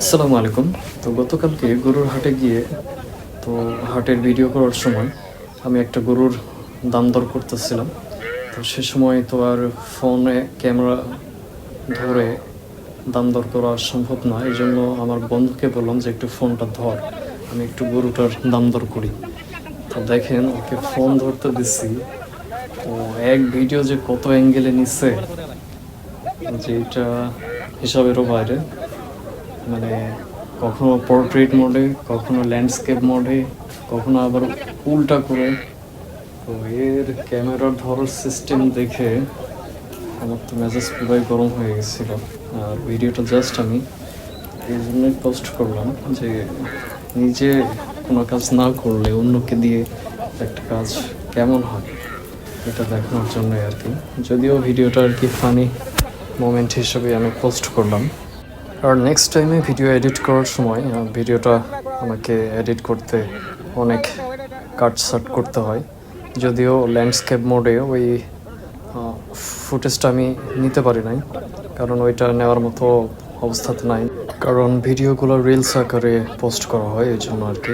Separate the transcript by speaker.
Speaker 1: আসসালামু আলাইকুম। তো গতকালকে গরুর হাটে গিয়ে তো হাটের ভিডিও করার সময় আমি একটা গরুর দাম দর করতেছিলাম। তো সে সময় তো আর ফোনে ক্যামেরা ধরে দাম দর করা সম্ভব না। এই জন্য আমার বন্ধুকে বললাম যে একটু ফোনটা ধর, আমি একটু গরুটার দাম দর করি। তো দেখেন ওকে ফোন ধরতে দিচ্ছি, ও এক ভিডিও যে কত অ্যাঙ্গেলে নিচ্ছে যে এটা হিসাবেরও বাইরে। মানে কখনো পোর্ট্রেট মোডে, কখনো ল্যান্ডস্কেপ মোডে, কখনো আবার উল্টা করে। তো এর ক্যামেরার ধরার সিস্টেম দেখে আমার তো মেজাজ পুরাই গরম হয়ে গেছিল। আর ভিডিওটা জাস্ট আমি এই জন্যই পোস্ট করলাম যে নিজে কোনো কাজ না করলে অন্যকে দিয়ে একটা কাজ কেমন হয় এটা দেখানোর জন্যই আর কি। যদিও ভিডিওটা আর কি ফানি মোমেন্ট হিসেবে আমি পোস্ট করলাম। আর নেক্সট টাইমে ভিডিও এডিট করার সময় ভিডিওটা আমাকে এডিট করতে অনেক কাট সাট করতে হয়। যদিও ল্যান্ডস্কেপ মোডে ওই ফুটেজটা আমি নিতে পারি নাই, কারণ ওইটা নেওয়ার মতো অবস্থাতে নাই, কারণ ভিডিওগুলো রিলস আকারে পোস্ট করা হয় এই জন্য আর কি।